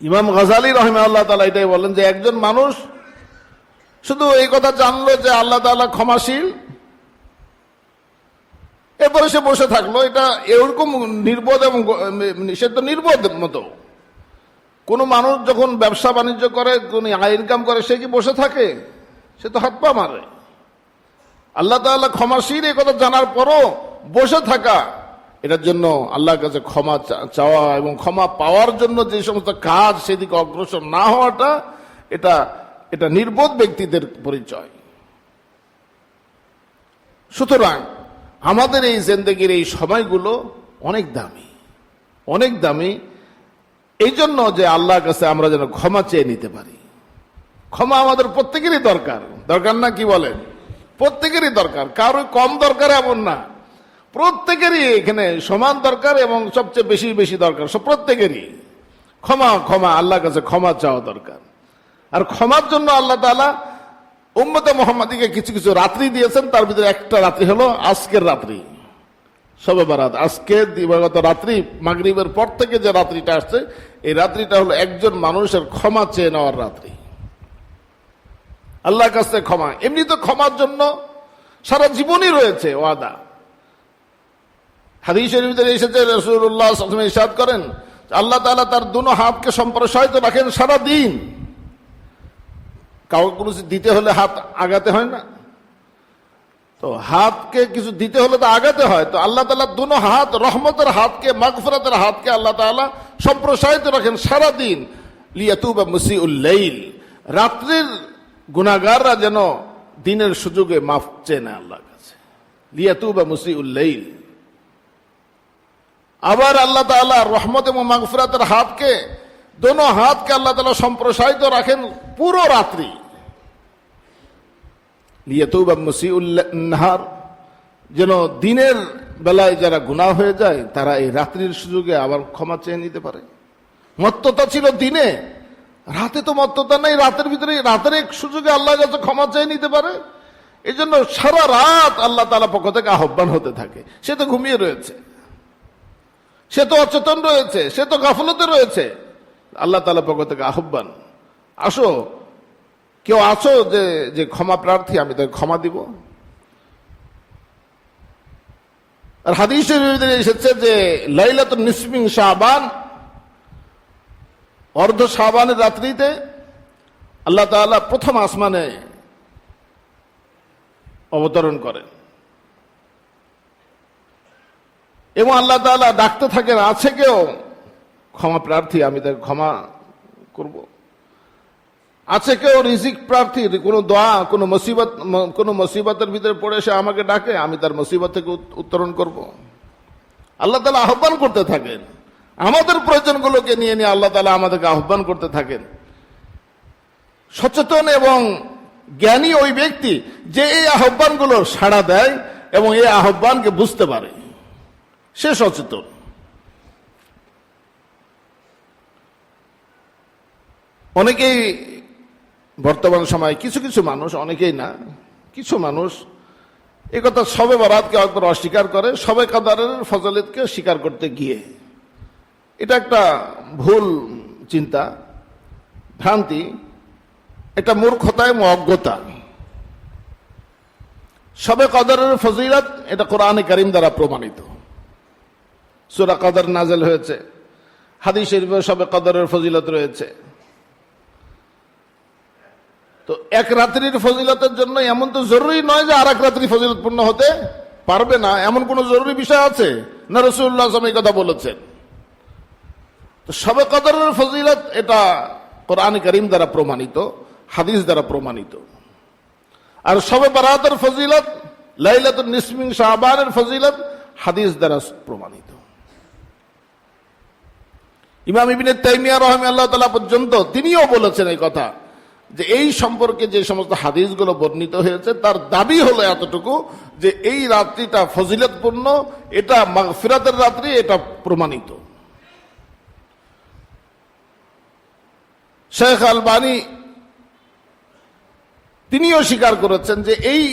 ইমাম গাজালি রাহিমাহুল্লাহ তাআলা এটাই বলেন যে একজন মানুষ শুধু এই কথা জানলো যে আল্লাহ তাআলা ক্ষমাশীল, এরপরে সে বসে থাকলো, এটা এরকম নির্বোধ এবং সে তো নির্বোধ মতো। কোন মানুষ যখন ব্যবসা বাণিজ্য করে, কোন আয় ইনকাম করে, সে কি বসে থাকে? সে তো হাত পা মারে। আল্লাহ তাআলা ক্ষমাশীল এই কথা জানার পরও বসে থাকা, এটার জন্য আল্লাহর কাছে ক্ষমা চাওয়া এবং ক্ষমা পাওয়ার জন্য যে সমস্ত কাজ সেদিকে অগ্রসর না হওয়াটা, এটা নির্বোধ ব্যক্তিদের পরিচয়। সুতরাং আমাদের এই জিন্দেগির এই সময়গুলো অনেক দামি, অনেক দামি, এই জন্য যে আল্লাহর কাছে আমরা যেন ক্ষমা চেয়ে নিতে পারি। ক্ষমা আমাদের প্রত্যেকেরই দরকার, দরকার না? কি বলেন? প্রত্যেকেরই দরকার, কারো কম দরকার এমন না, প্রত্যেকেরই এখানে সমান দরকার এবং সবচেয়ে বেশি বেশি দরকার সব প্রত্যেকেরই। ক্ষমা আল্লাহর কাছে ক্ষমা চাওয়া দরকার। আর ক্ষমার জন্য আল্লাহ তাআলা উম্মতে মুহাম্মাদীকে কিছু কিছু রাত্রি দিয়েছেন, তার ভিতরে একটা রাত্রি হলো আজকের রাত্রি, শবে বারাত। আজকে দিবাগত রাত্রি, মাগরিবের পর থেকে যে রাত্রিটা আসছে, এই রাত্রিটা হলো একজন মানুষের ক্ষমা চেয়ে নেওয়ার রাত্রি, আল্লাহর কাছে ক্ষমা। এমনি তো ক্ষমার জন্য সারা জীবনই রয়েছে ওয়াদা। হাদিসের ভিতরে এসেছে, রাসূলুল্লাহ সাল্লাল্লাহু আলাইহি ওয়াসাল্লাম ইরশাদ করেন, আল্লাহ তাআলা তার দুনো হাতকে সম্প্রসারিত রাখেন সারা দিন। কাউকে কোনো কিছু দিতে হলে হাত আগাতে হয় না? তো হাতকে কিছু দিতে হলে তো আগাতে হয়। তো আল্লাহ তাআলা দুনো হাত, রহমতের হাতকে, মাগফিরাতের হাতকে আল্লাহ তাআলা সম্প্রসারিত রাখেন সারা দিন। লিয়াতুবা মুসিউল লাইল, রাত্রির গুনাহগাররা যেন দিনের সুযোগে মাফ চেয়ে নেয় আল্লাহর কাছে। লিয়াতুবা মুসিউল লাইল। আবার আল্লাহ তাআলা রহমত এবং মাগফিরাতের হাতকে, দোনো হাতকে আল্লাহ তাআলা সম্প্রসারিত রাখেন পুরো রাত্রি। লিয়াতুবা মুসিউল নাহার, যেন দিনের বেলায় যারা গুনাহ হয়ে যায় তারা এই রাত্রির সুযোগে আবার ক্ষমা চেয়ে নিতে পারে। মত্ততা ছিল দিনে, রাতে তো মত্ততা নেই, রাতের ভিতরে রাতের এক সুযোগে আল্লাহর কাছে ক্ষমা চেয়ে নিতে পারে। এই জন্য সারা রাত আল্লাহ তাআলা পক্ষ থেকে আহ্বান হতে থাকে। সে তো ঘুমিয়ে রয়েছে, সে তো অচেতন রয়েছে, সে তো গাফলতে রয়েছে। আল্লাহ তাআলা পক্ষ থেকে আহ্বান, আসো, কেউ আছো যে ক্ষমা প্রার্থী, আমি তাকে ক্ষমা দিব। আর হাদিসের ভিতরে এসেছে যে লাইলাতুন নিসফি মিন শাবান, অর্ধ শাবানের রাত্রিতে আল্লাহ তাআলা প্রথম আসমানে অবতরণ করেন এবং আল্লাহ তাআলা ডাকতে থাকেন, আছে কেউ ক্ষমা প্রার্থী, আমি তাকে ক্ষমা করব। আছে কেউ রিজিক প্রার্থী, কোন দোয়া, কোন মুসিবতের ভিতরে পড়ে সে আমাকে ডাকে, আমি তার মুসিবত থেকে উত্তরণ করব। আল্লাহ তাআলা আহ্বান করতে থাকেন, আমাদের প্রয়োজনগুলোকে নিয়ে নিয়ে আল্লাহ তাআলা আমাদেরকে আহ্বান করতে থাকেন। সচেতন এবং জ্ঞানী ওই ব্যক্তি যে এই আহ্বানগুলো সাড়া দেয় এবং এই আহ্বানকে বুঝতে পারে, সে সচেতন। অনেকেই বর্তমান সময়ে কিছু কিছু মানুষ, অনেকেই না, কিছু মানুষ এই কথা শবে বরাতকে একবার অস্বীকার করে, শবে কদরের ফজিলতকে স্বীকার করতে গিয়ে। এটা একটা ভুল চিন্তা, ভ্রান্তি, এটা মূর্খতা এবং অজ্ঞতা। শবে কদরের ফজিলত এটা কোরআনে কারীম দ্বারা প্রমাণিত। সূরা কদর নাযিল হয়েছে, হাদিস শরীফে শবে কদরের ফজিলত রয়েছে। তো এক রাত্রির ফজিলতের জন্য এমন তো জরুরি নয় যে আর এক রাত্রি ফজিলতপূর্ণ হতে পারবে না, এমন কোন জরুরি বিষয় আছে না? রাসূলুল্লাহ সাল্লাল্লাহু আলাইহি ওয়াসাল্লাম এই কথা বলেছেন। তো শবে কদরের ফজিলত এটা কোরআনে কারীম দ্বারা প্রমাণিত, হাদিস দ্বারা প্রমাণিত। আর শবে বরাতের ফজিলত, লাইলাতুন নিসফি মিন শাবানের ফজিলত হাদিস দ্বারা প্রমাণিত। ইমাম ইবনে তাইমিয়া রাহিমাহুল্লাহ তাআলা পর্যন্ত তিনিও বলেছেন এই কথা, যে এই সম্পর্কে যে সমস্ত হাদিসগুলো বর্ণিত হয়েছে তার দাবি হলো এতটুকু যে এই রাত্রিটা ফজিলতপূর্ণ, এটা মাগফিরাতের রাত্রি, এটা প্রমাণিত। শেখ আলবানী তিনিও স্বীকার করেছেন যে এই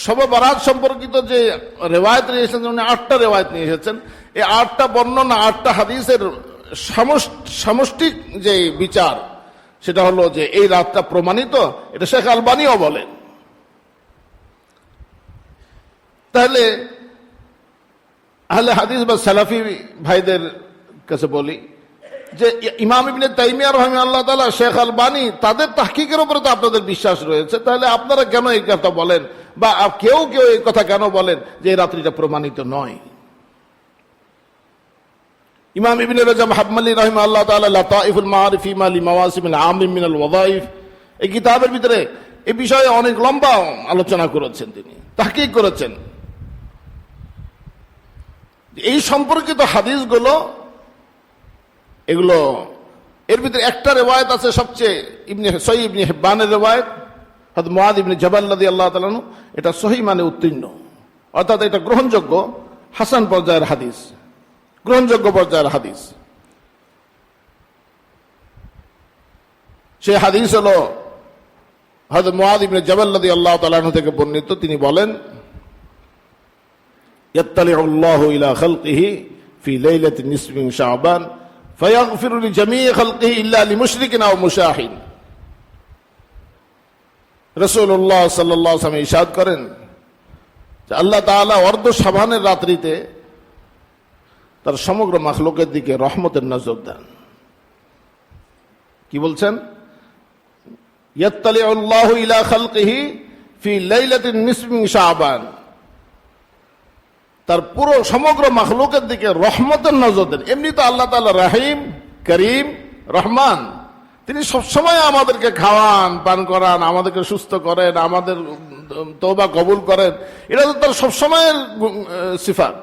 শবে বরাত সম্পর্কিত যে রেওয়ায়েত নিয়ে এসেছেন, উনি 8টা রেওয়ায়েত নিয়ে এসেছেন। এই 8টা বর্ণনা, 8টা হাদিসের সামষ্টিক যে বিচার সেটা হলো যে এই রাতটা প্রমাণিত, এটা শেখ আলবানীও বলেন। তাহলে আহলে হাদিস বা সালাফি ভাইদের কাছে বলি যে ইমাম ইবনে তাইমিয়া রাহিমাহুল্লাহ তাআলা, শেখ আলবানী, তাদের তাহকিকের উপরে তো আপনাদের বিশ্বাস রয়েছে, তাহলে আপনারা কেন এই কথা বলেন, বা কেউ কেউ এই কথা কেন বলেন যে এই রাত্রিটা প্রমাণিত নয়? ইমাম ইবনে রাজব হাম্বলি রাহিমাহুল্লাহ তাআলা লাতাইফুল মাআরিফ ফিমা লিমাওয়াসিমিল আমিম মিনাল ওয়াযাইফ, এই কিতাবের ভিতরে এই বিষয়ে অনেক লম্বা আলোচনা করেছেন, তিনি তাহকিক করেছেন। এই সম্পর্কিত হাদিসগুলো, এগুলো এর ভিতরে একটা রিওয়ায়াত আছে সবচেয়ে সহিহ ইবনে হিব্বানের রিওয়ায়াত, হযরত মুআয ইবনে জাবাল রাদিয়াল্লাহু তাআলা আনহু, এটা সহিহ মানে উত্তীর্ণ, অর্থাৎ এটা গ্রহণযোগ্য হাসান পর্যায়ের হাদিস, গ্রহণযোগ্য পর্যায়ের হাদিস। সেই হাদিস হলো হযরত মুআয ইবনে জাবাল রাদিয়াল্লাহু তাআলা আনহু থেকে বর্ণিত। তিনি বলেন, ইয়াত্তালিউল্লাহু ইলা খালকিহি ফি লাইলাতিন নিসফি মিন শাবান ফায়াগফিরু লিজামিই খালকিহি ইল্লা লিমুশরিকিন আও মুশাহিন। রাসূলুল্লাহ সাল্লাল্লাহু আলাইহি ওয়াসাল্লাম ইরশাদ করেন যে আল্লাহ তাআলা অর্ধ শাবানের রাত্রিতে তার সমগ্র মাখলুকের দিকে রহমতের নজর দেন। কি বলছেন? ইয়াত্তালিউল্লাহু ইলা খালকিহি ফি লাইলাতিন নিসফি মিন শাবান, তার পুরো সমগ্র মাখলুকের দিকে রহমতের নজর দেন। এমনি তো আল্লাহ তাআলা রহিম, করিম, রহমান, তিনি সবসময় আমাদেরকে খাওয়ান, পান করান, আমাদেরকে সুস্থ করেন, আমাদের তওবা কবুল করেন, এটা তো তার সবসময়ের সিফাত।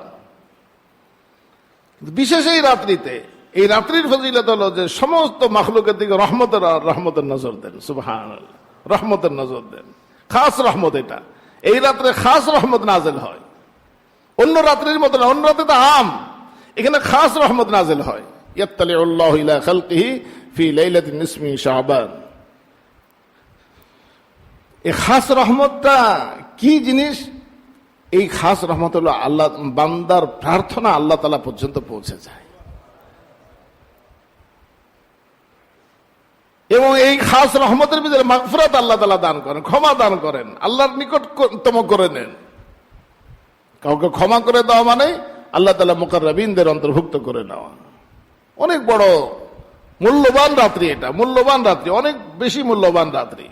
বিশেষ এই রাত্রিতে, এই রাত্রির ফজিলত হলো যে সমস্ত মাখলুকের দিকে রহমতের নজর দেন। সুবহানাল্লাহ, রহমতের নজর দেন, খাস রহমত। এটা এই রাত্রে খাস রহমত নাযিল হয়, অন্য রাত্রির মতো না। অন্য রাতে তো আম, এখানে খাস রহমত নাযিল হয়। ইয়াত্তালিউল্লাহু ইলা খালকিহি ফি লাইলাতিন নিসফি মিন শাবান। এই খাস রহমতটা কি জিনিস? এই খাস রহমত হলো আল্লাহ, বান্দার প্রার্থনা আল্লাহ তাআলা পর্যন্ত পৌঁছে যায়, এবং এই খাস রহমতের ভিতরে মাগফিরাত আল্লাহ তাআলা দান করেন, ক্ষমা দান করেন, আল্লাহর নিকটতম করে নেন। কাউকে ক্ষমা করে দেওয়া মানে আল্লাহ তাআলা মুকাররাবিনদের অন্তর্ভুক্ত করে নেওয়া। অনেক বড় মূল্যবান রাত্রি এটা, মূল্যবান রাত্রি, অনেক বেশি মূল্যবান রাত্রি।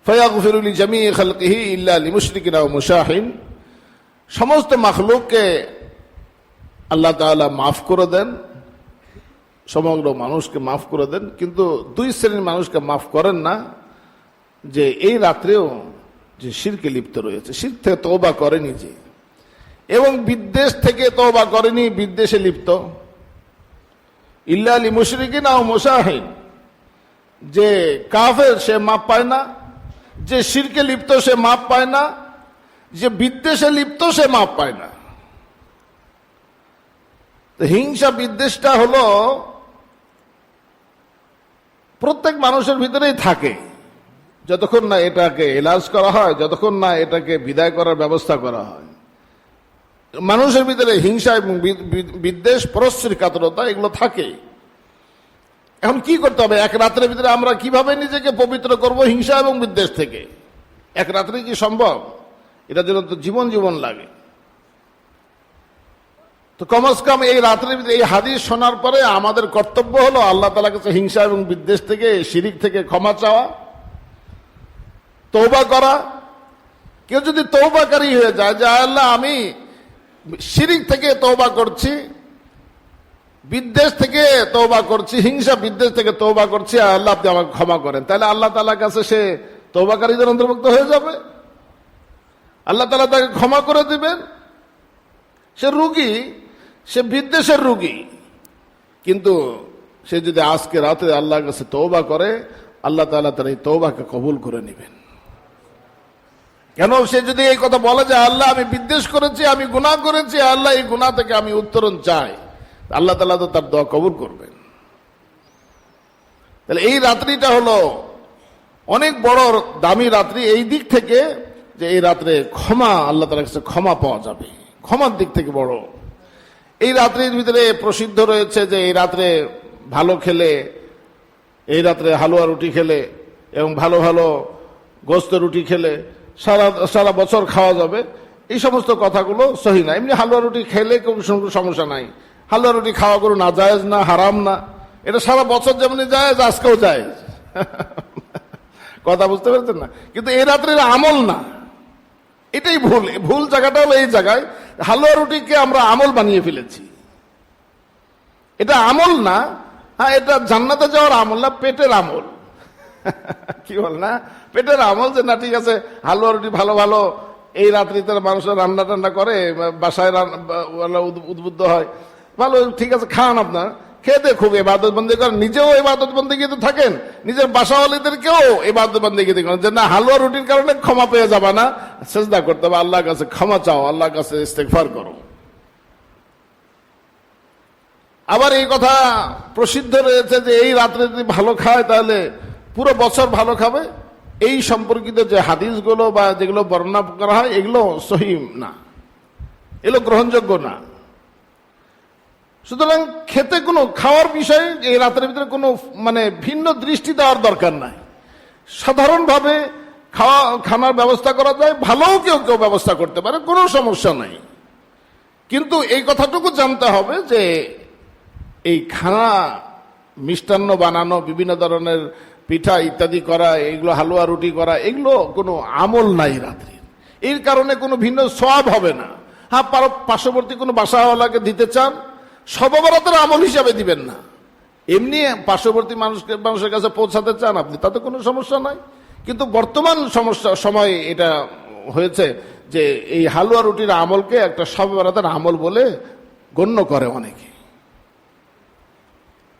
ফায়াগফিরু লিজামিই খালকিহি ইল্লা লিমুশরিকিন আও মুশাহিন, সমস্ত মাখলুককে আল্লাহ তাআলা মাফ করে দেন, সমগ্র মানুষকে মাফ করে দেন, কিন্তু দুই শ্রেণীর মানুষকে মাফ করেন না, যে এই রাত্রেও যে শিরকে লিপ্ত রয়েছে, শিরক থেকে তওবা করেনি যে, এবং বিদ্বেষ থেকে তওবা করেনি, বিদ্বেষে লিপ্ত। ইল্লা লিমুশরিকিন আও মুশাহিন, যে কাফের সে মাপ পায় না, যে শিরকে লিপ্ত সে মাপ পায় না, যে বিদ্বেষে লিপ্ত সে মাপ পায় না। তো হিংসা বিদ্বেষটা হলো প্রত্যেক মানুষের ভিতরেই থাকে, যতক্ষণ না এটাকে এলাজ করা হয়, যতক্ষণ না এটাকে বিদায় করার ব্যবস্থা করা হয়। মানুষের ভিতরে হিংসা এবং বিদ্বেষ, পরশ্রী কাতরতা, এগুলো থাকে। এখন কি করতে হবে? এক রাত্রের ভিতরে আমরা কিভাবে নিজেকে পবিত্র করব হিংসা এবং বিদ্বেষ থেকে? এক রাত্রে কি সম্ভব? এটার জন্য তো জীবন জীবন লাগে। তো কমস কম এই রাত্রের ভিতরে এই হাদিস শোনার পরে আমাদের কর্তব্য হলো আল্লাহ তাআলার কাছে হিংসা এবং বিদ্বেষ থেকে, শিরিক থেকে ক্ষমা চাওয়া, তওবা করা। কেউ যদি তওবাকারী হয়ে যায় যে আল্লাহ আমি শিরিক থেকে তওবা করছি, বিদ্বেষ থেকে তওবা করছি, হিংসা বিদ্বেষ থেকে তওবা করছি, আল্লাহ আপনি আমাকে ক্ষমা করেন, তাহলে আল্লাহ তাআলার কাছে সে তওবাকারীদের অন্তর্ভুক্ত হয়ে যাবে, আল্লাহ তাআলা তাকে ক্ষমা করে দিবেন। সে রোগী, সে বিদ্বেষের রোগী, কিন্তু সে যদি আজকে রাতে আল্লাহর কাছে তওবা করে, আল্লাহ তাআলা তার এই তওবাকে কবুল করে নেবেন। কেন? সে যদি এই কথা বলে যে আল্লাহ আমি বিদ্বেষ করেছি, আমি গুনাহ করেছি, আল্লাহ এই গুনাহ থেকে আমি উত্তরণ চাই, আল্লাহ তাআলা তো তার দোয়া কবুল করবেন। তাহলে এই রাত্রিটা হলো অনেক বড় দামি রাত্রি এই দিক থেকে যে এই রাত্রে ক্ষমা, আল্লাহ তাআলার কাছে ক্ষমা পাওয়া যাবে, ক্ষমার দিক থেকে বড়। এই রাত্রির ভিতরে প্রসিদ্ধ রয়েছে যে এই রাত্রে ভালো খেলে, এই রাত্রে হালুয়া রুটি খেলে এবং ভালো ভালো গোস্ত রুটি খেলে সারা সারা বছর খাওয়া যাবে, এই সমস্ত কথাগুলো সহি না। এমনি হালুয়া রুটি খেলে কোনো সমস্যা নাই, হালুয়া রুটি খাওয়া কোনো নাজায়েজ না, হারাম না, এটা সারা বছর যেমনি জায়েজ আজকেও জায়েজ। কথা বুঝতে পেরেছেন না? কিন্তু এই রাত্রের আমল না, এটাই ভুল। ভুল জায়গাটা হলো এই জায়গায় হালুয়া রুটিকে আমরা আমল বানিয়ে ফেলেছি। এটা আমল না, হ্যাঁ এটা জান্নাতে যাওয়ার আমল না, পেটের আমল। কি বল না, পেটের আমল। যে না ঠিক আছে হালুয়া রুটি ভালো ভালো এই রাত্রিতে মানুষের রান্না টান্না করে, বাসায় উদ্বুদ্ধ হয়, ভালো ঠিক আছে খান, আপনার খেতে খুব ইবাদত বন্দেগি করেন, নিজেও ইবাদত বন্দেগিতে থাকেন, নিজের বাসাওয়ালীদেরকেও ইবাদত বন্দেগিতে করেন। যে না হালুয়া রুটির কারণে ক্ষমা পেয়ে যাবা না, সেজদা করতে হবে, আল্লাহর কাছে ক্ষমা চাও, আল্লাহর কাছে ইস্তেগফার করো। আবার এই কথা প্রসিদ্ধ রয়েছে যে এই রাত্রে যদি ভালো খায় তাহলে পুরো বছর ভালো খাবে। এই সম্পর্কিত যে হাদিসগুলো বা যেগুলো বর্ণনা করা হয় এগুলো সহি না, এগুলো গ্রহণযোগ্য না। সুতরাং খেতে কোনো খাওয়ার বিষয়ে এই রাতের ভিতরে কোনো মানে ভিন্ন দৃষ্টি দেওয়ার দরকার নাই। সাধারণভাবে খানার ব্যবস্থা করা যায়, ভালোও কেউ কেউ ব্যবস্থা করতে পারে, কোনো সমস্যা নাই। কিন্তু এই কথাটুকু জানতে হবে যে এই খানা মিষ্টান্ন বানানো, বিভিন্ন ধরনের পিঠা ইত্যাদি করা, এগুলো হালুয়া রুটি করা, এগুলো কোনো আমল নাই রাত্রির। এর কারণে কোনো ভিন্ন সওয়াব হবে না। হ্যাঁ, পার্শ্ববর্তী কোনো বাসাওয়ালাকে দিতে চান, শবে বরাতের আমল হিসাবে দিবেন না, এমনি পার্শ্ববর্তী মানুষের কাছে পৌঁছাতে চান আপনি, তাতে কোনো সমস্যা নাই। কিন্তু বর্তমান সময় এটা হয়েছে যে এই হালুয়া রুটির আমলকে একটা শবে বরাতের আমল বলে গণ্য করে অনেকে।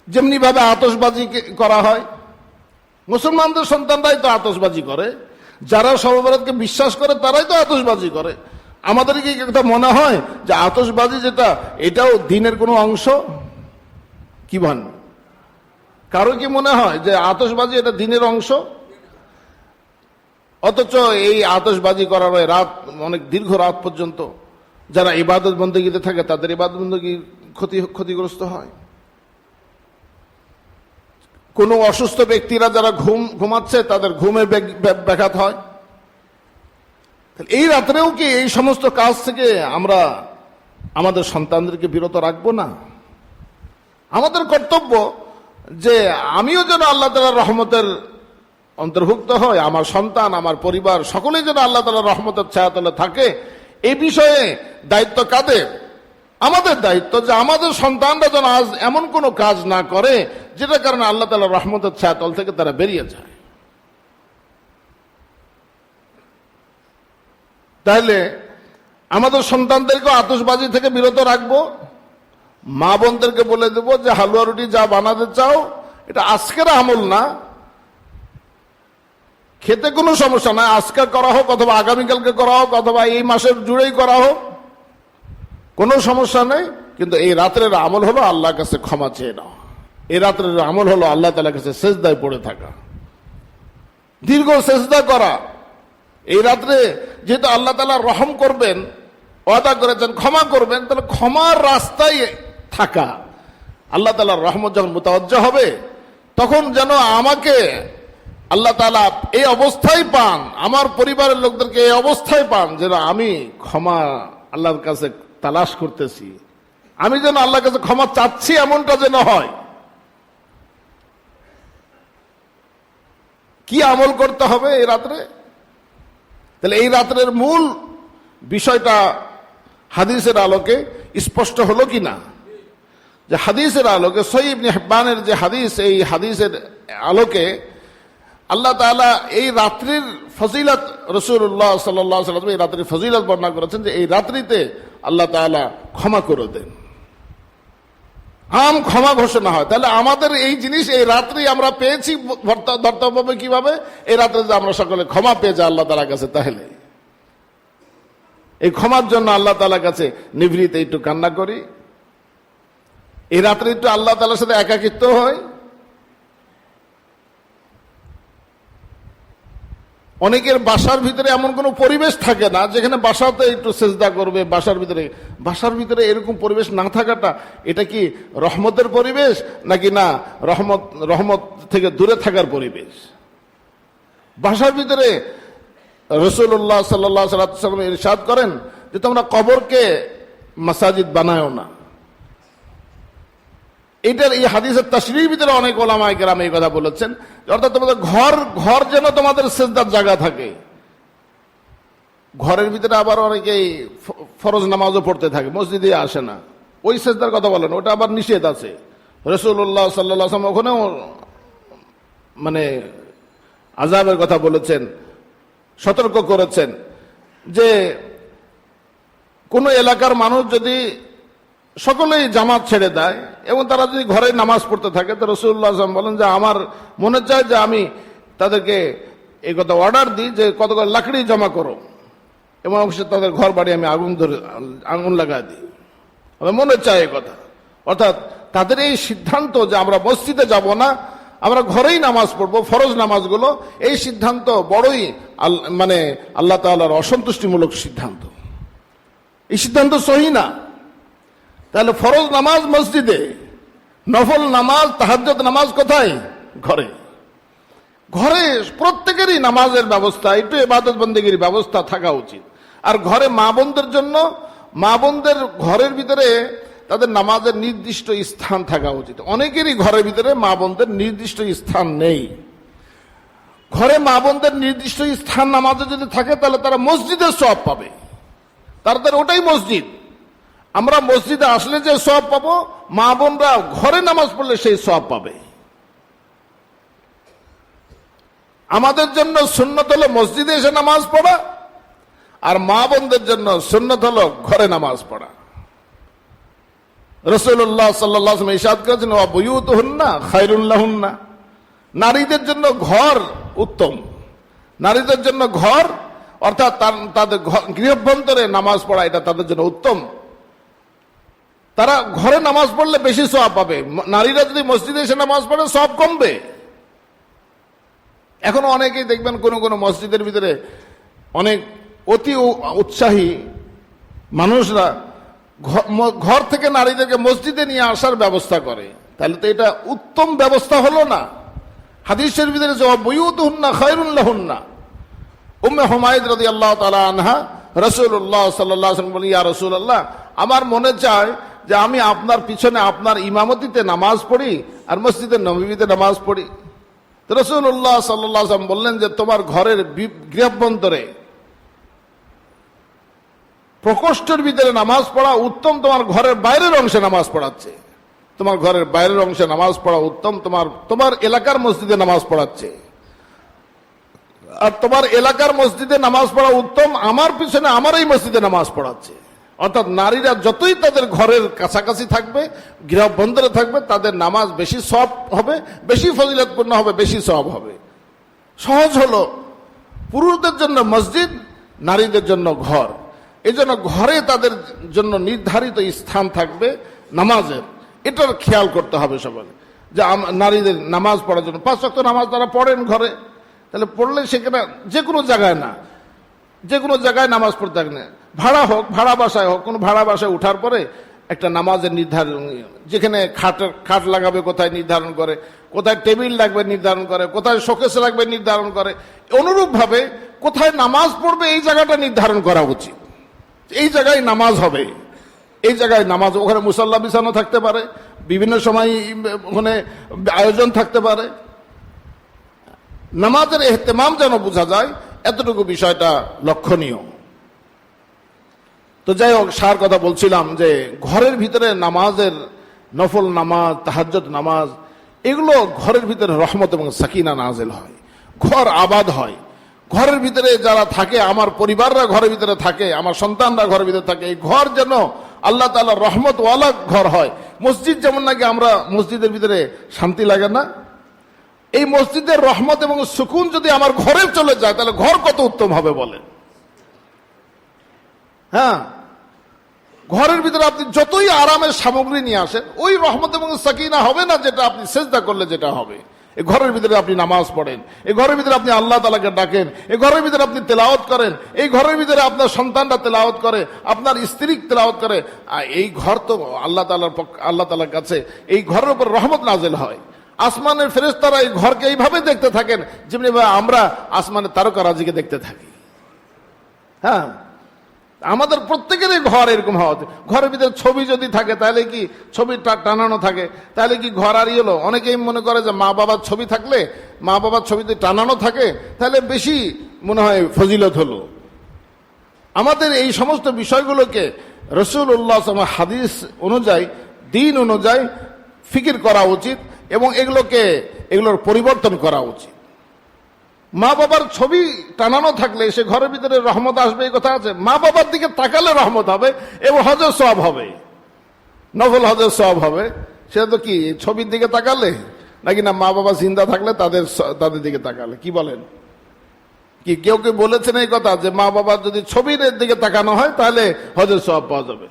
যেমনি ভাবে আতশবাজি করা হয়, মুসলমানদের সন্তানরাই তো আতশবাজি করে, যারা শবে বরাতকে বিশ্বাস করে তারাই তো আতশবাজি করে। আমাদের কি একটা মনে হয় যে আতশবাজি যেটা এটাও দিনের কোনো অংশ? কি ভান, কারো কি মনে হয় যে আতশবাজি এটা দিনের অংশ? অথচ এই আতশবাজি করার রাত, অনেক দীর্ঘ রাত পর্যন্ত যারা ইবাদত বন্দেগীতে থাকে তাদের ইবাদত বন্দেগী ক্ষতিগ্রস্ত হয়। কোন অসুস্থ ব্যক্তিরা যারা ঘুমাচ্ছে তাদের ঘুমের ব্যাঘাত হয়। এই রাত্রেও কি এই সমস্ত কাজ থেকে আমরা আমাদের সন্তানদেরকে বিরত রাখবো না? আমাদের কর্তব্য যে আমিও যেন আল্লাহ তাআলার রহমতের অন্তর্ভুক্ত হয়, আমার সন্তান, আমার পরিবার সকলেই যেন আল্লাহ তাআলার রহমতের ছায়াতলে থাকে। এই বিষয়ে দায়িত্ব কাদের? আমাদের দায়িত্ব যে আমাদের সন্তানরা যেন আজ এমন কোনো কাজ না করে যেটার কারণে আল্লাহ তাআলার রহমতের ছায়াতল থেকে তারা বেরিয়ে যায়। তাহলে আমাদের সন্তানদেরকে আতশবাজি থেকে বিরত রাখবো। মা বোনদেরকে বলে দেবো যে হালুয়া রুটি যা বানাতে চাও এটা আজকের আমল না, খেতে কোনো সমস্যা নাই, আজকে করা হোক অথবা আগামীকালকে করা হোক অথবা এই মাসের জুড়েই করা হোক, কোনো সমস্যা নেই। কিন্তু এই রাত্রের আমল হলো আল্লাহর কাছে ক্ষমা চেয়ে নেওয়া। এই রাত্রের আমল হলো আল্লাহ তাআলার কাছে সেজদায় পড়ে থাকা, দীর্ঘ সেজদা করা। এই রাত্রে যেহেতু আল্লাহ তাআলা রহম করবেন, ওয়াদা করেছেন ক্ষমা করবেন, তাহলে ক্ষমার রাস্তায় থাকা। আল্লাহ তাআলার রহমত যখন মুতাওয়াজ্জা হবে তখন যেন আমাকে আল্লাহ তাআলা এই অবস্থায় পান, আমার পরিবারের লোকদেরকে এই অবস্থায় পান যেন আমি ক্ষমা আল্লাহর কাছে তালাশ করতেছি, আমি যেন আল্লাহর কাছে ক্ষমা চাচ্ছি, এমনটা যেন হয়। কি আমল করতে হবে এই রাত্রে? তাহলে এই রাত্রের মূল বিষয়টা হাদিসের আলোকে স্পষ্ট হলো কি না? যে হাদিসের আলোকে সহিহ ইবনে হিব্বানের যে হাদিস, এই হাদিসের আলোকে আল্লাহ তাআলা এই রাত্রির ফজিলত, রাসূলুল্লাহ সাল্লাল্লাহু আলাইহি ওয়াসাল্লাম এই রাত্রির ফজিলত বর্ণনা করেছেন যে এই রাত্রিতে আল্লাহ তাআলা ক্ষমা করে দেন, আম ক্ষমা ঘোষণা হয়। তাহলে আমাদের এই জিনিস এই রাত্রি আমরা পেয়েছি ধর্তব্য হবে কিভাবে? এই রাত্রে যে আমরা সকলে ক্ষমা পেয়ে যাই আল্লাহ তাআলার কাছে, তাহলে এই ক্ষমার জন্য আল্লাহ তাআলার কাছে নিভৃতে একটু কান্না করি, এই রাত্রে একটু আল্লাহ তাআলার সাথে একাকিত্ব হয়। অনেকের বাসার ভিতরে এমন কোনো পরিবেশ থাকে না যেখানে বাসাতে একটু সেজদা করবে, বাসার ভিতরে এরকম পরিবেশ না থাকাটা এটা কি রহমতের পরিবেশ নাকি না রহমত থেকে দূরে থাকার পরিবেশ? বাসার ভিতরে রাসূলুল্লাহ সাল্লাল্লাহু আলাইহি ওয়াসাল্লাম ইরশাদ করেন যে তোমরা কবরকে মাসাজিদ বানায়ো না। এইটার এই হাদিসের তাশরীহর ভিতরে অনেক ওলামায়ে কেরাম এই কথা বলেছেন, অর্থাৎ তোমাদের ঘর যেন তোমাদের সেজদার জায়গা থাকে। ঘরের ভিতরে আবার অনেকেই ফরজ নামাজও পড়তে থাকে, মসজিদে আসে না, ওই সেজদার কথা বলেন, ওটা আবার নিষেধ আছে। রাসূলুল্লাহ সাল্লাল্লাহু আলাইহি ওয়াসাল্লাম ওখানেও মানে আযাবের কথা বলেছেন, সতর্ক করেছেন যে কোন এলাকার মানুষ যদি সকলেই জামাত ছেড়ে দেয় এবং তারা যদি ঘরে নামাজ পড়তে থাকে, তো রাসূলুল্লাহ সাল্লাল্লাহু আলাইহি ওয়াসাল্লাম বলেন যে আমার মনে চায় যে আমি তাদেরকে এই কথা অর্ডার দিই যে কত করে লাকড়ি জমা করো এবং অবশ্যই তাদের ঘর বাড়ি আমি আগুন লাগাই দিই। আমার মনে চায় এই কথা, অর্থাৎ তাদের এই সিদ্ধান্ত যে আমরা মসজিদে যাব না, আমরা ঘরেই নামাজ পড়বো ফরজ নামাজগুলো, এই সিদ্ধান্ত বড়ই মানে আল্লাহ তাআলার অসন্তুষ্টিমূলক সিদ্ধান্ত। এই সিদ্ধান্ত সহি না। তাহলে ফরজ নামাজ মসজিদে, নফল নামাজ তাহাজ্জুদ নামাজ কোথায়? ঘরে। ঘরে প্রত্যেকেরই নামাজের ব্যবস্থা, একটু ইবাদত বন্দেগীর ব্যবস্থা থাকা উচিত। আর ঘরে মা বোনদের জন্য, মা বোনদের ঘরের ভিতরে তাদের নামাজের নির্দিষ্ট স্থান থাকা উচিত। অনেকেরই ঘরের ভিতরে মা বোনদের নির্দিষ্ট স্থান নেই। ঘরে মা বোনদের নির্দিষ্ট স্থান নামাজে যদি থাকে তাহলে তারা মসজিদের সওয়াব পাবে, তাদের ওটাই মসজিদ। আমরা মসজিদে আসলে যে সওয়াব পাবো, মা বোনরা ঘরে নামাজ পড়লে সেই সওয়াব পাবে। আমাদের জন্য সুন্নত হলো মসজিদে এসে নামাজ পড়া, আর মা বোনদের জন্য সুন্নত হলো ঘরে নামাজ পড়া। রাসূলুল্লাহ সাল্লাল্লাহু আলাইহি ওয়াসাল্লাম ইরশাদ করেছেন ওয়া বুয়ুতুহুন্না খায়রুল লাহুন্না, নারীদের জন্য ঘর উত্তম। নারীদের জন্য ঘর অর্থাৎ তাদের গৃহাভ্যন্তরে নামাজ পড়া এটা তাদের জন্য উত্তম। তারা ঘরে নামাজ পড়লে বেশি সওয়াব পাবে। নারীরা যদি মসজিদে এসে নামাজ পড়ে সওয়াব কমবে। এখন অনেকেই দেখবেন কোন কোন মসজিদের ভিতরে অনেক অতি উৎসাহী মানুষরা ঘর থেকে নারীদেরকে মসজিদে নিয়ে আসার ব্যবস্থা করে, তাহলে তো এটা উত্তম ব্যবস্থা হলো না। হাদিসের ভিতরে বুয়ুতুহুন্না খায়রুল লাহুন্না, উম্মে হুমায়দ রাদিয়াল্লাহু তাআলা আনহা রাসূলুল্লাহ সাল্লাল্লাহু আলাইহি ওয়াসাল্লাম বলেন, ইয়া রাসূলুল্লাহ, আমার মনে চায় যে আমি আপনার পিছনে আপনার ইমামতিতে নামাজ পড়ি আর মসজিদে নববীতে নামাজ পড়ি। তো রাসূলুল্লাহ সাল্লাল্লাহু আলাইহি ওয়াসাল্লাম বললেন যে তোমার ঘরের গৃহাভ্যন্তরে প্রকোষ্ঠের ভিতরে নামাজ পড়া উত্তম তোমার ঘরের বাইরের অংশে নামাজ পড়াচ্ছে। তোমার ঘরের বাইরের অংশে নামাজ পড়া উত্তম তোমার এলাকার মসজিদে নামাজ পড়াচ্ছে। আর তোমার এলাকার মসজিদে নামাজ পড়া উত্তম, আমার পিছনে আমার এই মসজিদে নামাজ পড়াচ্ছে। অর্থাৎ নারীরা যতই তাদের ঘরের কাছাকাছি থাকবে, গৃহবন্ধরে থাকবে, তাদের নামাজ বেশি সওয়াব হবে, বেশি ফজিলতপূর্ণ হবে, বেশি সওয়াব হবে। সহজ হলো পুরুষদের জন্য মসজিদ, নারীদের জন্য ঘর। এই জন্য ঘরে তাদের জন্য নির্ধারিত স্থান থাকবে নামাজের, এটার খেয়াল করতে হবে সবাই। যে নারীদের নামাজ পড়ার জন্য 5 ওয়াক্ত নামাজ তারা পড়েন ঘরে, তাহলে পড়লে সেখানে যে কোনো জায়গায় না, যে কোনো জায়গায় নামাজ পড়তে থাকে না, ভাড়া হোক, ভাড়া বাসায় হোক, কোনো ভাড়া বাসায় উঠার পরে একটা নামাজের নির্ধারণ, যেখানে খাট লাগাবে কোথায় নির্ধারণ করে, কোথায় টেবিল লাগবে নির্ধারণ করে, কোথায় শোকেস লাগবে নির্ধারণ করে, অনুরূপভাবে কোথায় নামাজ পড়বে এই জায়গাটা নির্ধারণ করা উচিত। এই জায়গায় নামাজ হবে, এই জায়গায় নামাজ, ওখানে মুসাল্লা বিছানো থাকতে পারে, বিভিন্ন সময় ওখানে আয়োজন থাকতে পারে। নামাজের ইহতিমাম যেন বোঝা যায়, এতটুকু বিষয়টা লক্ষণীয়। তো যাই হোক, সার কথা বলছিলাম যে ঘরের ভিতরে নামাজের, নফল নামাজ, তাহাজ্জুদ নামাজ, এগুলো ঘরের ভিতরে রহমত এবং সাকিনা নাজিল হয়, ঘর আবাদ হয়। ঘরের ভিতরে যারা থাকে, আমার পরিবাররা ঘরের ভিতরে থাকে, আমার সন্তানরা ঘরের ভিতরে থাকে, এই ঘর যেন আল্লাহ তাআলার রহমত ওয়ালা ঘর হয়। মসজিদ যেমন নাকি আমরা মসজিদের ভিতরে শান্তি লাগে না, এই মসজিদের রহমত এবং সুকুন যদি আমার ঘরে চলে যায় তাহলে ঘর কত উত্তম হবে বলেন। হ্যাঁ, ঘরের ভিতরে আপনি যতই আরামের সামগ্রী নিয়ে আসেন, ওই রহমত এবং সাকিনা হবে না যেটা আপনি সেজদা করলে যেটা হবে। এই ঘরের ভিতরে আপনি নামাজ পড়েন, এই ঘরের ভিতরে আপনি আল্লাহ তাআলাকে ডাকেন, এই ঘরের ভিতরে আপনি তেলাওয়াত করেন, এই ঘরের ভিতরে আপনার সন্তানরা তেলাওয়াত করে, আপনার স্ত্রী তেলাওয়াত করে। এই ঘর তো আল্লাহ তাআলার কাছে এই ঘরের উপর রহমত নাযিল হয়। আসমানের ফেরেশতারা এই ঘরকে এইভাবে দেখতে থাকেন যেমনি আমরা আসমানের তারকারাজিকে দেখতে থাকি। হ্যাঁ, আমাদের প্রত্যেকেরই ঘর এরকম হওয়া উচিত। ঘরের ভিতরে ছবি যদি থাকে তাহলে কি, ছবি টানানো থাকে তাহলে কি ঘর আর হলো? অনেকেই মনে করে যে মা বাবার ছবি থাকলে, মা বাবার ছবিতে টানানো থাকে তাহলে বেশি মনে হয় ফজিলত হলো। আমাদের এই সমস্ত বিষয়গুলোকে রাসূলুল্লাহ সাল্লাল্লাহু আলাইহি ওয়াসাল্লাম হাদিস অনুযায়ী, দিন অনুযায়ী ফিকির করা উচিত এবং এগুলোর পরিবর্তন করা উচিত। মা বাবার ছবি টানানো থাকলে সে ঘরের ভিতরে রহমত আসবে এই কথা আছে। মা বাবার দিকে তাকালে রহমত হবে এবং হজের সওয়াব হবে, নফল হজের সওয়াব হবে। সেটা তো কি ছবির দিকে তাকালে নাকি না মা বাবা জিন্দা থাকলে তাদের দিকে তাকালে? কি বলেন? কি কেউ বলেছেন এই কথা যে মা বাবার যদি ছবির দিকে তাকানো হয় তাহলে হজের সওয়াব পাওয়া যাবে?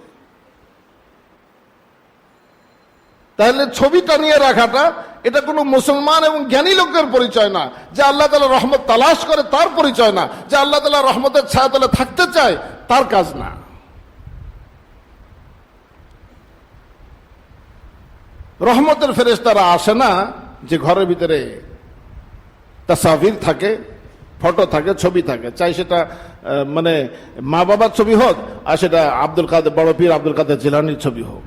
তাহলে ছবি টানিয়ে রাখাটা এটা কোনো মুসলমান এবং জ্ঞানী লোকের পরিচয় না। যে আল্লাহ তাআলা রহমত তালাশ করে তার পরিচয় না। যে আল্লাহ তাআলা রহমতের ছায়াতলে থাকতে চায় তার কাজ না। রহমতের ফেরেশতারা আসে না যে ঘরের ভিতরে তাসবির থাকে, ফটো থাকে, ছবি থাকে, চাই সেটা মানে মা বাবার ছবি হোক আর সেটা বড় পীর আব্দুল কাদের জিলানীর ছবি হোক।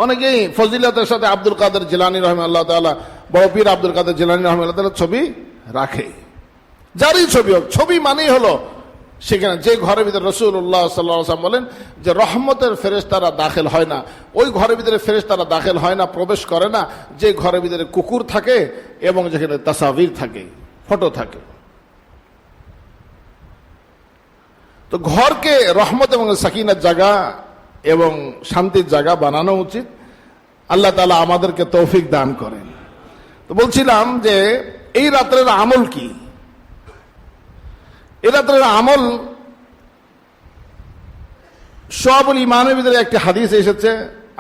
অনেকেই ফজিলতের সাথে আব্দুল কাদের জিলানী রাহিমাহুল্লাহ তাআলা, বড় পীর আব্দুল কাদের জিলানী রাহিমাহুল্লাহ তাআলা ছবি রাখে। যারই ছবি হোক, ছবি মানেই হলো সেখানে যে ঘরের ভিতরে রাসূলুল্লাহ সাল্লাল্লাহু আলাইহি ওয়াসাল্লাম বলেন যে রহমতের ফেরেশতারা দাখিল হয় না, ওই ঘরের ভিতরে ফেরেশতারা দাখিল হয় না, প্রবেশ করে না যে ঘরের ভিতরে কুকুর থাকে এবং যেখানে তাসবির থাকে, ফটো থাকে। তো ঘরকে রহমত এবং সাকিনার জায়গা এবং শান্তির জায়গা বানানো উচিত। আল্লাহ তাআলা আমাদেরকে তৌফিক দান করেন। তো বলছিলাম যে এই রাত্রের আমল কি? এই রাত্রের আমল শুআবুল ঈমানের ভিতরে একটি হাদিস এসেছে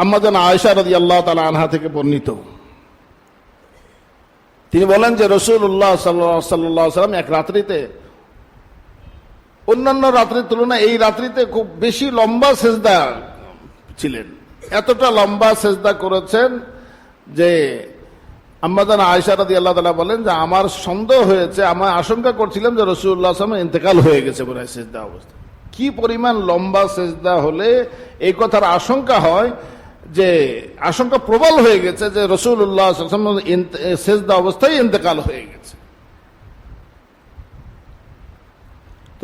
আম্মা জান আয়েশা রাদিয়াল্লাহু তাআলা আনহা থেকে বর্ণিত। তিনি বলেন যে রাসূলুল্লাহ সাল্লাল্লাহু আলাইহি ওয়াসাল্লাম এক রাত্রিতে অন্যান্য রাত্রির তুলনায় এই রাত্রিতে খুব বেশি লম্বা সেজদা ছিলেন। এতটা লম্বা সেজদা করেছেন যে আম্মা জান আয়েশা রাদিয়াল্লাহু তাআলা বলেন যে আমার সন্দেহ হয়েছে, আমার আশঙ্কা করছিলাম যে রাসূলুল্লাহ সাল্লাল্লাহু আলাইহি ওয়াসাল্লাম ইন্তেকাল হয়ে গেছে বলে সেজদা অবস্থা। কি পরিমাণ লম্বা সেজদা হলে এই কথার আশঙ্কা হয়, যে আশঙ্কা প্রবল হয়ে গেছে যে রাসূলুল্লাহ সাল্লাল্লাহু আলাইহি ওয়াসাল্লাম সেজদা অবস্থায় ইন্তেকাল হয়ে গেছে। তো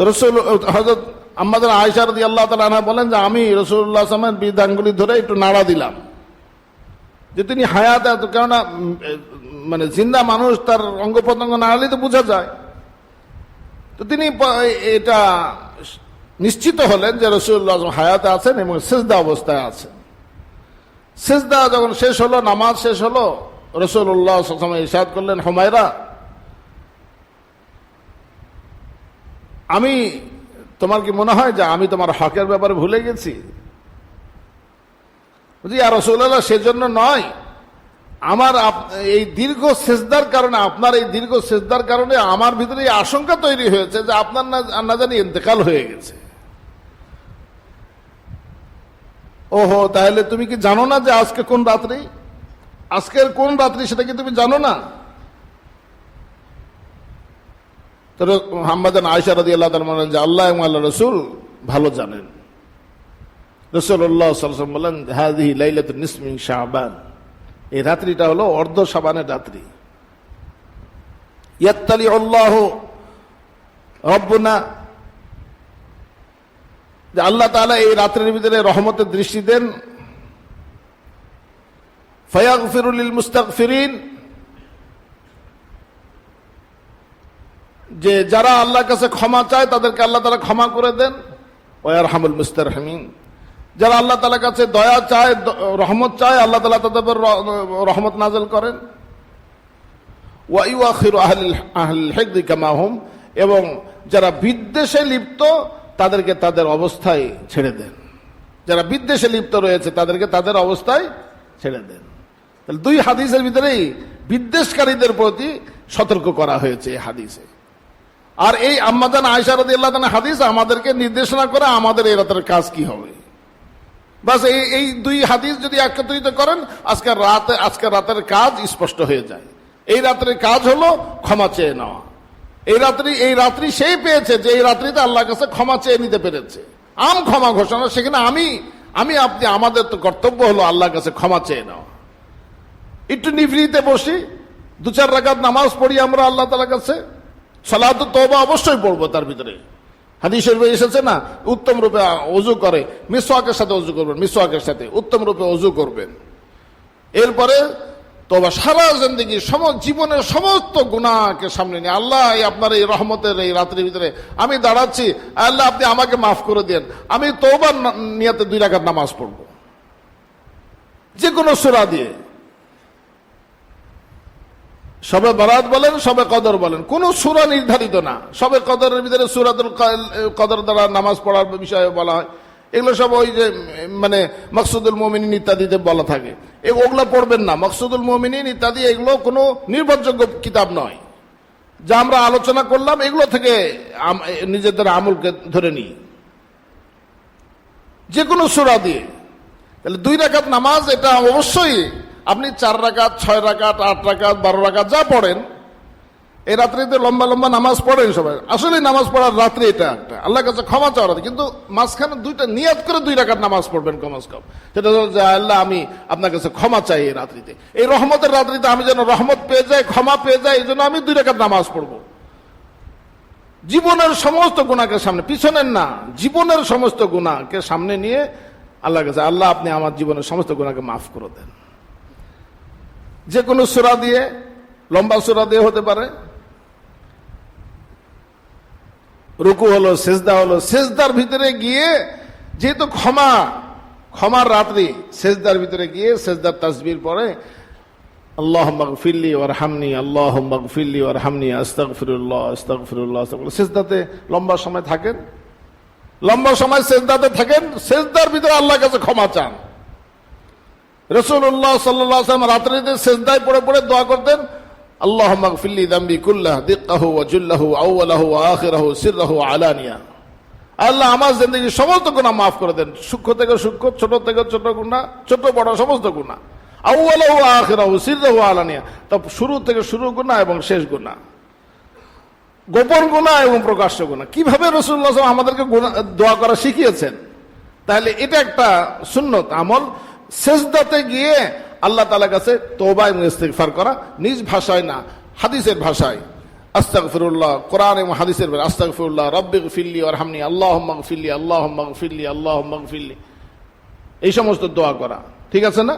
হযরত আম্মা জান আয়েশা রাদিয়াল্লাহু তাআলা আনহা বলেন যে আমি রাসূলুল্লাহ সাল্লাল্লাহু আলাইহি ওয়াসাল্লামের বৃদ্ধাঙ্গুলি ধরে একটু নাড়া দিলাম যে তিনি হায়াত। কেননা মানে জিন্দা মানুষ তার অঙ্গ প্রত্যঙ্গ নাড়ালে তো বোঝা যায়। তো তিনি এটা নিশ্চিত হলেন যে রাসূলুল্লাহ হায়াতে আছেন এবং সিজদা অবস্থায় আছেন। সিজদা যখন শেষ হলো, নামাজ শেষ হলো, রাসূলুল্লাহ সাল্লাল্লাহু আলাইহি ওয়াসাল্লাম ইরশাদ করলেন, হুমায়রা, আমি তোমার কি মনে হয় যে আমি তোমার হকের ব্যাপারে ভুলে গেছি? জি ইয়া রাসূলুল্লাহ, সেজন্য নয়, আমার এই দীর্ঘ সেজদার কারণে, আপনার এই দীর্ঘ সেজদার কারণে আমার ভিতরে এই আশঙ্কা তৈরি হয়েছে যে আপনার না জানি ইন্তেকাল হয়ে গেছে। ওহো, তাহলে তুমি কি জানো না যে আজকে কোন রাত্রি? আজকের কোন রাত্রি সেটা কি তুমি জানো না? তো আম্মা জান আয়েশা রাদিয়াল্লাহু তাআলা বলেন যে আল্লাহ এবং আল্লাহর রাসূল ভালো জানেন। রাসূলুল্লাহ সাল্লাল্লাহু আলাইহি ওয়াসাল্লাম বলেন, হাযিহি লাইলাতুন নিসফি মিন শাবান, এই রাত্রিটা হলো অর্ধ শাবানের রাত্রি। ইয়াত্তালিউল্লাহু রাব্বুনা, যে আল্লাহ তাআলা এই রাত্রির ভিতরে রহমতের দৃষ্টি দেন। ফায়াগফিরু লিল মুস্তাগফিরিন, যে যারা আল্লাহর কাছে ক্ষমা চায় তাদেরকে আল্লাহ তাআলা ক্ষমা করে দেন। ওয়ারহামুল মুস্তারহিমিন, যারা আল্লাহ তাআলার কাছে দয়া চায়, রহমত চায়, আল্লাহ তাআলা তাদের রহমত নাযিল করেন। ওয়া ইউআখিরু আহলিল হিকদি কামা হুম, এবং যারা বিদ্বেষে লিপ্ত তাদেরকে তাদের অবস্থায় ছেড়ে দেন। যারা বিদ্বেষে লিপ্ত রয়েছে তাদেরকে তাদের অবস্থায় ছেড়ে দেন। তাহলে দুই হাদিসের ভিতরেই বিদ্বেষকারীদের প্রতি সতর্ক করা হয়েছে এই হাদিসে। আর এই আম্মাজান আয়েশা রাদিয়াল্লাহু তাআলা হাদিস আমাদেরকে নির্দেশনা করে আমাদের এই রাতের কাজ কি হবে। বাস এই দুই হাদিস যদি একত্রিত করেন আজকের রাতের কাজ স্পষ্ট হয়ে যায়। এই রাতের কাজ হলো ক্ষমা চেয়ে নেওয়া। এই রাত্রি সেই পেয়েছে যে এই রাত্রিতে আল্লাহর কাছে ক্ষমা চেয়ে নিতে পেরেছে। ক্ষমা ঘোষণা, সেখানে আমি আপনি আমাদের তো কর্তব্য হলো আল্লাহর কাছে ক্ষমা চেয়ে নেওয়া। একটু নিভৃতে বসি, 2-4 রাকাত নামাজ পড়ি আমরা আল্লাহ তাআলার কাছে। সালাতুত তওবা অবশ্যই পড়বো, তার ভিতরে হাদিসের এসেছে না, উত্তম রূপে ওযু করে মিসওয়াকের সাথে ওযু করবেন, মিসওয়াকের সাথে উত্তম রূপে ওযু করবেন। এরপরে তওবা, সারা জিন্দেগি জীবনের সমস্ত গুনাহকে সামনে নিয়ে আল্লাহ আপনার এই রহমতের এই রাত্রির ভিতরে আমি দাঁড়াচ্ছি, আল্লাহ আপনি আমাকে মাফ করে দেন। আমি তওবার নিয়তে 2 রাকাত নামাজ পড়ব, যে কোনো সূরা দিয়ে। শবে বরাত বলেন, শবে কদর বলেন, কোন সূরা নির্ধারিত না। শবে কদরের ভিতরে সূরাতুল কদর দ্বারা নামাজ পড়ার বিষয়ে বলা হয়। এগুলো সব ওই যে মানে মকসুদুল মুমিনিন ইত্যাদিতে বলা থাকে, ওগুলো পড়বেন না। মকসুদুল মুমিনিন ইত্যাদি এগুলো কোনো নির্ভরযোগ্য কিতাব নয়। যা আমরা আলোচনা করলাম এগুলো থেকে নিজেদের আমলকে ধরে নিই, যে কোনো সূরা দিয়ে। তাহলে 2 রাকাত নামাজ, এটা অবশ্যই আপনি 4 রাকাত, 6 রাকাত, 8 রাকাত, 12 রাকাত যা পড়েন, এই রাত্রিতে লম্বা লম্বা নামাজ পড়েন সবাই। আসলে নামাজ পড়ার রাত্রি এটা একটা আল্লাহর কাছে ক্ষমা চাওয়ার, কিন্তু মাঝখানে 2টা নিয়াত করে 2 রাকাত নামাজ পড়বেন কমস কম। সেটা হলো যে আল্লাহ আমি আপনার কাছে ক্ষমা চাই এই রাত্রিতে, এই রহমতের রাত্রিতে আমি যেন রহমত পেয়ে যাই, ক্ষমা পেয়ে যাই, এই জন্য আমি 2 রাকাত নামাজ পড়বো। জীবনের সমস্ত গুনাহকে সামনে, পিছনের না, জীবনের সমস্ত গুনাহকে সামনে নিয়ে আল্লাহর কাছে, আল্লাহ আপনি আমার জীবনের সমস্ত গুনাহকে মাফ করে দেন। যে কোনো সূরা দিয়ে, লম্বা সূরা দিয়ে হতে পারে। রুকু হলো, সেজদা হলো, সেজদার ভিতরে গিয়ে যেহেতু ক্ষমার রাত্রি, সেজদার ভিতরে গিয়ে সেজদার তাসবিহ পড়ে আল্লাহুম্মা গফিরলি ওয়ারহামনি, আল্লাহুম্মা গফিরলি ওয়ারহামনি, আস্তাগফিরুল্লাহ আস্তাগফিরুল্লাহ। সেজদাতে লম্বা সময় থাকেন, লম্বা সময় সেজদাতে থাকেন, সেজদার ভিতরে আল্লাহর কাছে ক্ষমা চান। রাসূলুল্লাহ সাল্লাল্লাহু আলাইহি ওয়াসাল্লাম রাত্রিতে সেজদায় পড়ে পড়ে দোয়া করতেন, আল্লাহুম্মা গফিরলি যামবি কুল্লাহু দিক্কাহু ওয়া জুল্লাহু আউওয়ালাহু ওয়া আখিরাহু সিররাহু আলানিয়া। আল্লাহ আমার জিন্দেগির সমস্ত গুনাহ মাফ করে দেন, সূক্ষ্ম থেকে সূক্ষ্ম, ছোট থেকে ছোট গুনাহ, ছোট বড় সমস্ত গুনাহ। আউওয়ালাহু ওয়া আখিরাহু সিররাহু আলানিয়া, তা শুরু থেকে শুরু গুনাহ এবং শেষ গুনাহ, গোপন গুনাহ এবং প্রকাশ্য গুনাহ। কিভাবে রাসূলুল্লাহ সাল্লাল্লাহু আলাইহি ওয়াসাল্লাম আমাদেরকে দোয়া করা শিখিয়েছেন, তাহলে এটা একটা সুন্নত আমল। সেজদাতে গিয়ে আল্লাহ তাআলার কাছে তওবা এবং ইস্তিগফার করা, নিজ ভাষায় না, হাদিসের ভাষায়। আস্তাগফিরুল্লাহ, কোরআন এবং হাদিসের ভাষায় আস্তাগফিরুল্লাহ রাব্বিগফিরলি ওয়ারহামনি, আল্লাহুম্মা গফিরলি, আল্লাহুম্মা গফিরলি, আল্লাহুম্মা গফিরলি, এই সমস্ত দোয়া করা, ঠিক আছে না?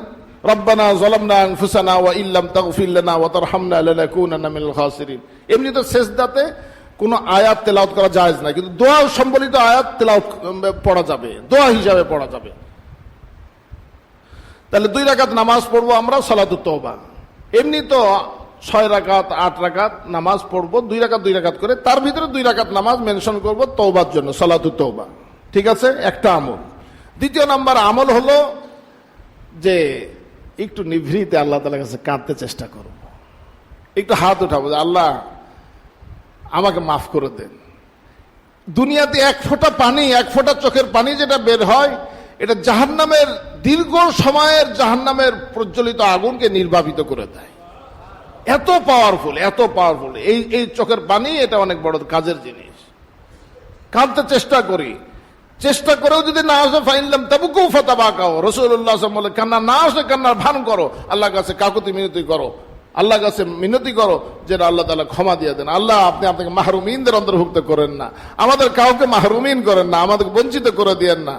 রব্বানা যালামনা আনফুসানা ওয়া ইল্লাম তাগফির লানা ওয়া তারহামনা লানাকুনান্না মিনাল খাসিরিন। এমনি তো সেজদাতে কোনো আয়াত তেলাওয়াত করা জায়েজ না, কিন্তু দোয়া সম্বলিত আয়াত তেলাওয়াত পড়া যাবে, দোয়া হিসাবে পড়া যাবে। তাহলে 2 রাকাত নামাজ পড়বো আমরা সালাতুত তওবা। এমনি তো 6 রাকাত 8 রাকাত নামাজ পড়বো, 2 রাকাত করে, তার ভিতরে 2 রাকাত নামাজ মেনশন করব তওবার জন্য, সালাতুত তওবা, ঠিক আছে? একটা আমল। দ্বিতীয় নাম্বার আমল হলো যে একটু নিভৃতে আল্লাহ তাআলার কাছে কাঁদতে চেষ্টা করব, একটু হাত উঠাবো, আল্লাহ আমাকে মাফ করে দেন। দুনিয়াতে 1 ফোঁটা পানি, 1 ফোঁটা চোখের পানি যেটা বের হয়, এটা জাহান্নামের দীর্ঘ সময়ের জাহান্নামের প্রজ্বলিত আগুনকে নির্বাপিত করে দেয়। এত পাওয়ারফুল, এত পাওয়ারফুল এই চোখের পানি, এটা অনেক বড় কাজের জিনিস। কাঁদতে চেষ্টা করি, চেষ্টা করেও যদি না আসে ফাইনলাম তাবুকু ফাতাবাকাও, রাসূলুল্লাহ সাল্লাল্লাহু আলাইহি ওয়াসাল্লাম বলে, কান্না না আসে কান্নার ভান করো, আল্লাহর কাছে কাকুতি মিনতি করো, আল্লাহর কাছে মিনতি করো যেন আল্লাহ তাআলা ক্ষমা দিয়ে দেন। আল্লাহ আপনি আপনাকে মাহরুমিনদের অন্তর্ভুক্ত করেন না, আমাদের কাউকে মাহরুমিন করেন না, আমাদেরকে বঞ্চিত করে দিয়েন না।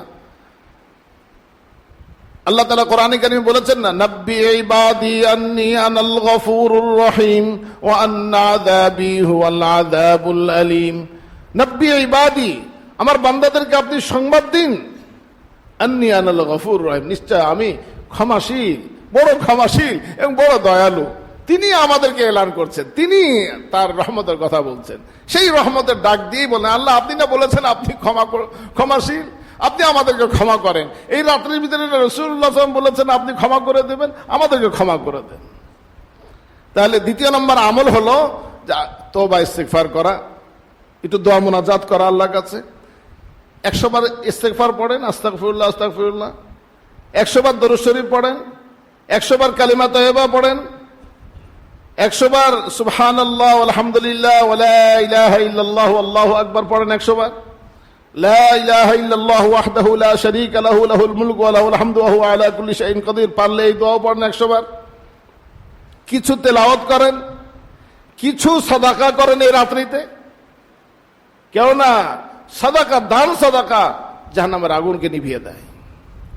আল্লাহ তাআলা কোরআনে কারীমে বলেছেন না, নাব্বি ইবাদি আন্নী আনাল গফুরুর রহিম ওয়া আন্না আযাবি হুয়াল আযাবুল আলীম। নাব্বি ইবাদি, আমার বান্দাদেরকে আপনি সংবাদ দিন, আন্নী আনাল গফুরুর রহিম, নিশ্চয় আমি ক্ষমাশীল, বড় ক্ষমাশীল এবং বড় দয়ালু। তিনি আমাদেরকে এলান করছেন, তিনি তার রহমতের কথা বলছেন। সেই রহমতের ডাক দিয়েই বলেন, আল্লাহ আপনি না বলেছেন আপনি ক্ষমাশীল, আপনি আমাদেরকে ক্ষমা করেন। এই রাত্রির ভিতরে রাসূলুল্লাহ সাল্লাল্লাহু আলাইহি ওয়াসাল্লাম বলেছেন আপনি ক্ষমা করে দেবেন, আমাদেরকে ক্ষমা করে দেন। তাহলে দ্বিতীয় নম্বর আমল হলো তওবা ইস্তেগফার করা, একটু দোয়া মুনাজাত করা আল্লাহর কাছে। 100 বার ইস্তেগফার পড়েন, আস্তাগফিরুল্লাহ আস্তাগফিরুল্লাহ। 100 বার দরুদ শরীফ পড়েন, 100 বার কালিমা তয়্যিবা পড়েন, 100 বার সুবহানাল্লাহ আলহামদুলিল্লাহ ওয়ালা ইলাহা ইল্লাল্লাহু আল্লাহু আকবার পড়েন 100 বার। লা ইলাহা ইল্লাল্লাহু ওয়াহদাহু লা শারীকা লাহু লাহুল মুলকু ওয়া লাহুল হামদু ওয়া হুয়া আলা কুল্লি শাইইন কাদির পারলে এই দোয়া পড়েন 100 বার। কিছু তেলাওয়াত করেন, কিছু সাদাকা করেন এই রাত্রিতে। কেননা সাদাকা, দান সাদাকা জাহান্নামের আগুনকে নিভিয়ে দেয়।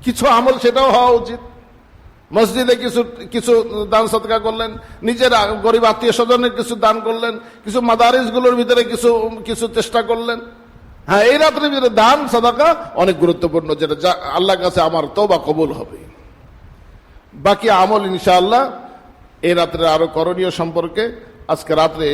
কিছু আমল সেটাও হওয়া উচিত। মসজিদে কিছু কিছু দান সাদকা করলেন, নিজের গরিব আত্মীয় স্বজনের কিছু দান করলেন, কিছু মাদারিসগুলোর ভিতরে কিছু কিছু চেষ্টা করলেন। হ্যাঁ, এই রাত্রের ভিতরে দান সাদাকা অনেক গুরুত্বপূর্ণ, যেটা আল্লাহর কাছে আমার তওবা কবুল হবে। বাকি আমল ইনশাআল্লাহ এই রাত্রে আরো করণীয় সম্পর্কে আজকে রাত্রে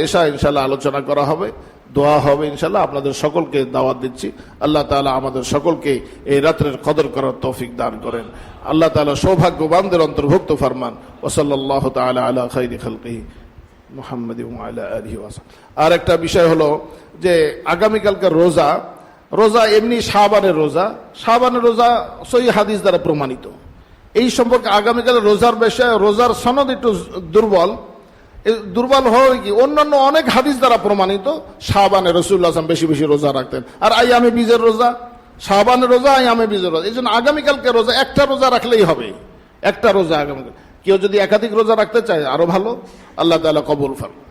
এশা ইনশাআল্লাহ আলোচনা করা হবে, দোয়া হবে ইনশাআল্লাহ। আপনাদের সকলকে দাওয়াত দিচ্ছি। আল্লাহ তাআলা আমাদের সকলকে এই রাত্রের কদর করার তৌফিক দান করেন। আল্লাহ তাআলা সৌভাগ্যবানদের অন্তর্ভুক্ত ফরমান। ওয়া সাল্লাল্লাহু তাআলা আলা খাইরি খালকিহি মুহাম্মাদিন ওয়া আলা আলিহি ওয়া সাহবিহি। আর একটা বিষয় হলো যে আগামীকালকে রোজা এমনি শাবানের রোজা সহিহ হাদিস দ্বারা প্রমাণিত। এই সম্পর্কে আগামীকাল রোজার বিষয়ে রোজার সনদ একটু দুর্বল হওয়ার কি অন্যান্য অনেক হাদিস দ্বারা প্রমাণিত শাবানে রাসূলুল্লাহ সাল্লাল্লাহু আলাইহি ওয়াসাল্লাম বেশি বেশি রোজা রাখতেন। আর আইয়ামে বীজের রোজা, শাবানের রোজা, আইয়ামে বীজের রোজা, এই জন্য আগামীকালকে রোজা একটা রোজা রাখলেই হবে। একটা রোজা আগামীকাল। কেউ যদি একাধিক রোজা রাখতে চায় আরো ভালো, আল্লাহ তাআলা কবুল ফরমান।